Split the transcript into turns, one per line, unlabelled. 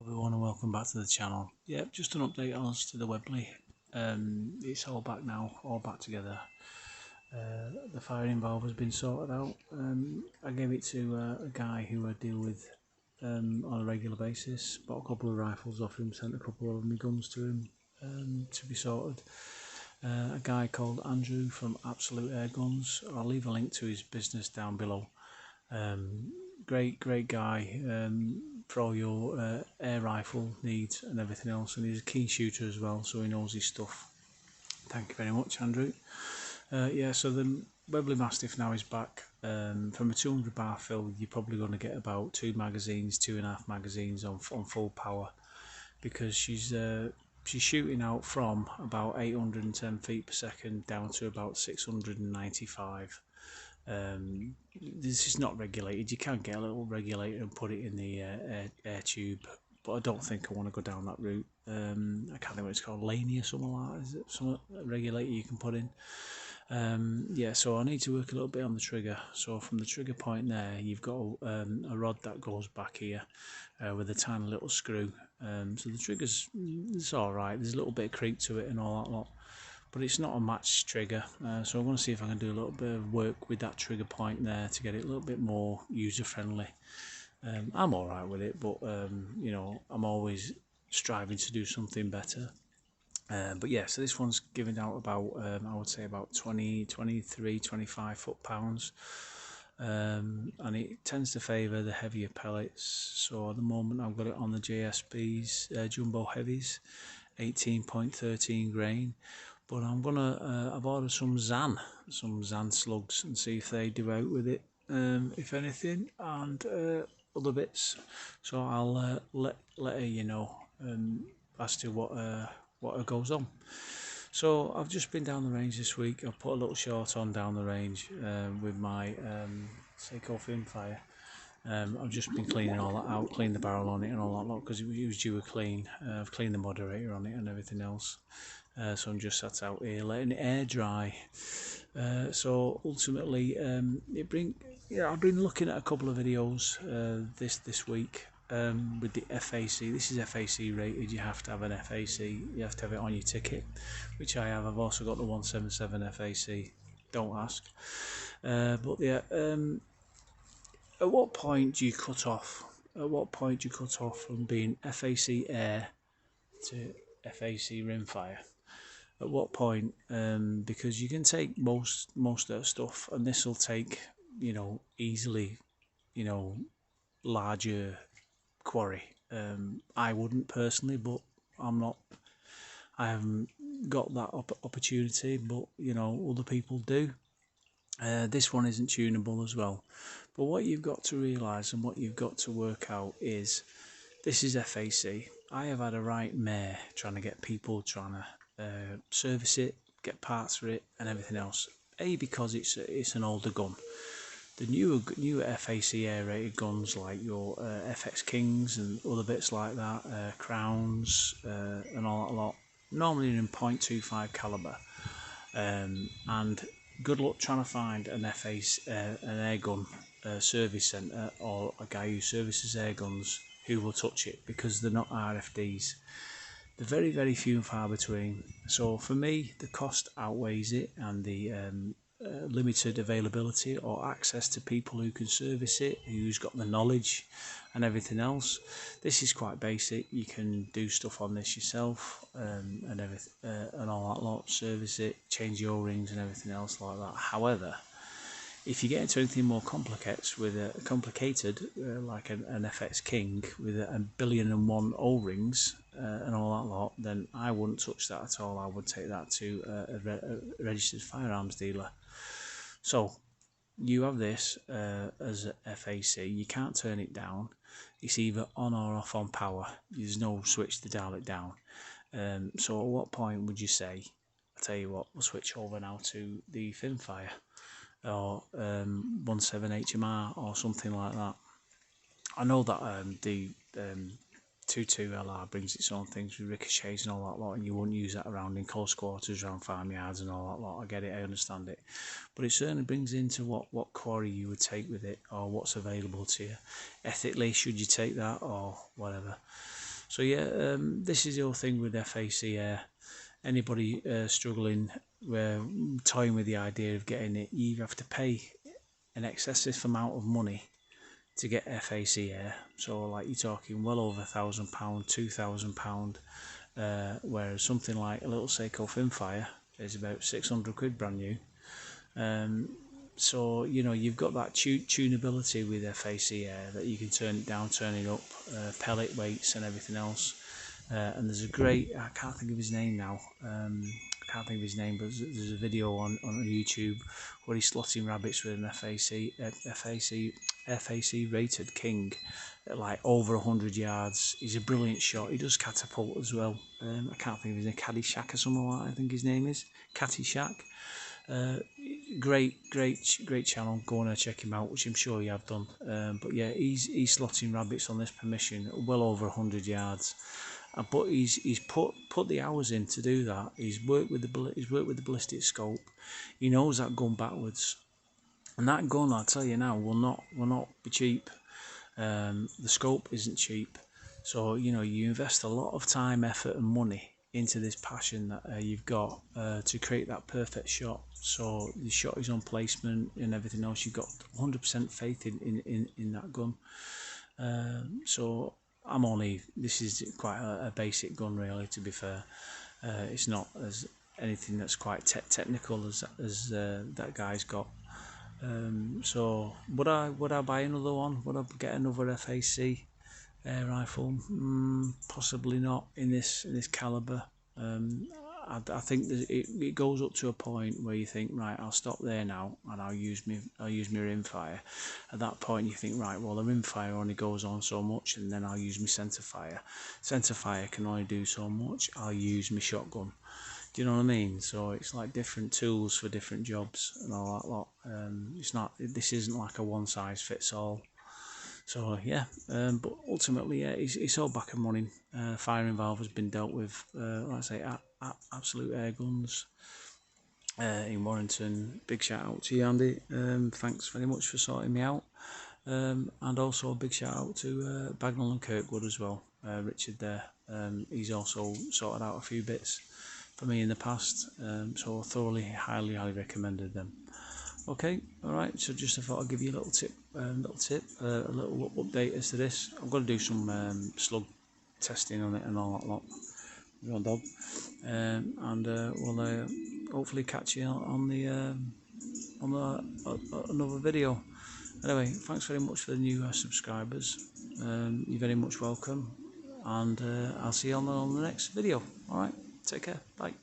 Everyone, and welcome back to the channel. Yep, just an update on us to the Webley. It's all back now, all back together. The firing valve has been sorted out. I gave it to a guy who I deal with on a regular basis. Bought a couple of rifles off him, sent a couple of my guns to him to be sorted. A guy called Andrew from Absolute Air Guns. I'll leave a link to his business down below. Great guy for all your air rifle needs and everything else, and he's a keen shooter as well, so he knows his stuff. Thank you very much, Andrew. Yeah, so the Webley Mastiff now is back. From a 200 bar fill, you're probably going to get about 2.5 magazines on full power, because she's shooting out from about 810 feet per second down to about 695. This is not regulated. You can get a little regulator and put it in the air tube, but I don't think I want to go down that route. I can't think what it's called, Laney or something like that. Is it some regulator you can put in? Yeah, so I need to work a little bit on the trigger. So from the trigger point there, you've got a rod that goes back here with a tiny little screw. So the trigger's, it's all right. There's a little bit of creep to it and all that lot, but it's not a matched trigger. So I'm going to see if I can do a little bit of work with that trigger point there to get it a little bit more user friendly. I'm all right with it, but you know, I'm always striving to do something better. But yeah, so this one's giving out about I would say about 20, 23, 25 foot-pounds, and it tends to favour the heavier pellets. So at the moment I've got it on the JSB's Jumbo Heavies, 18.13 grain. But I'm gonna I've ordered some Zan slugs, and see if they do out with it, if anything, and other bits. So I'll let you know as to what goes on. So I've just been down the range this week. I've put a little short on down the range with my Seiko Rimfire. I've just been cleaning all that out, cleaned the barrel on it and all that lot, because it was due a clean. I've cleaned the moderator on it and everything else. So I'm just sat out here letting it air dry. So ultimately, I've been looking at a couple of videos this week with the FAC. This is FAC rated. You have to have an FAC. You have to have it on your ticket, which I have. I've also got the 177 FAC. Don't ask. But yeah, at what point do you cut off? At what point do you cut off from being FAC Air to FAC Rimfire? At what point? Because you can take most of that stuff, and this will take, you know, easily, you know, larger quarry. I wouldn't personally, but I'm not. I haven't got that opportunity, but you know, other people do. This one isn't tunable as well. But what you've got to realise and what you've got to work out is, this is FAC. I have had a right mare trying to get people trying to service it, get parts for it and everything else. Because it's an older gun. The newer FAC air rated guns, like your FX Kings and other bits like that, Crowns and all that lot, normally in .25 caliber, and good luck trying to find an air gun service centre, or a guy who services air guns who will touch it, because they're not RFDs. They're very few and far between. So for me, the cost outweighs it, and the limited availability or access to people who can service it, who's got the knowledge and everything else. This is quite basic. You can do stuff on this yourself, and everything and all that lot. Service it, change your O-rings and everything else like that. However, if you get into anything more complicated like an FX King with a 1,000,001 O-rings and all that lot, then I wouldn't touch that at all. I would take that to a registered firearms dealer. So you have this as a FAC. You can't turn it down. It's either on or off on power. There's no switch to dial it down. So at what point would you say, I'll tell you what, we'll switch over now to the Rimfire, or 17 HMR or something like that. I know that the 22 LR brings its own things with ricochets and all that lot, and you wouldn't use that around in close quarters, around farmyards and all that lot. I get it, I understand it, but it certainly brings into what quarry you would take with it, or what's available to you ethically. Should you take that or whatever? So yeah, this is the whole thing with FAC air. Anybody struggling, toying with the idea of getting it, you either have to pay an excessive amount of money to get FAC air, so like you're talking well over £1,000, £2,000, whereas something like a little Seiko Rimfire is about 600 quid brand new. So you know, you've got that tunability with FAC air, that you can turn it down, turn it up, pellet weights and everything else. And there's a great, I can't think of his name now, I can't think of his name, but there's a video on YouTube where he's slotting rabbits with an FAC rated king at like over 100 yards. He's a brilliant shot. He does catapult as well. I can't think of his name, Caddy Shack or something like that, I think his name is Catty Shack. Great channel. Go on and check him out, which I'm sure you have done. But yeah, he's slotting rabbits on this permission well over 100 yards. But he's put the hours in to do that. He's worked with the ballistic scope. He knows that gun backwards, and that gun, I tell you now, will not be cheap. The scope isn't cheap, so you know, you invest a lot of time, effort, and money into this passion that you've got to create that perfect shot. So the shot is on placement and everything else. You've got 100% faith in that gun. So this is quite a basic gun, really, to be fair. It's not as anything that's quite technical as that guy's got. So would I buy another one? Would I get another FAC air rifle? Possibly not in this caliber. I think that it goes up to a point where you think, right, I'll stop there now, and I'll use my Rimfire. At that point, you think, right, well, the Rimfire only goes on so much, and then I'll use my centerfire. Centerfire can only do so much. I'll use my shotgun. Do you know what I mean? So it's like different tools for different jobs and all that lot. This isn't like a one size fits all. So yeah, but ultimately, yeah, it's all back and running. Firing valve has been dealt with, like I say, absolute air guns in Warrington. Big shout out to you, Andy. Thanks very much for sorting me out. And also a big shout out to Bagnall and Kirkwood as well. Richard there. He's also sorted out a few bits for me in the past. So thoroughly, highly recommended them. Okay, all right. So just I thought I'd give you a little tip, a little update as to this. I'm going to do some slug testing on it and all that lot. Your dog, and we'll hopefully catch you on another video. Anyway, thanks very much for the new subscribers. You're very much welcome, and I'll see you on the next video. All right, take care. Bye.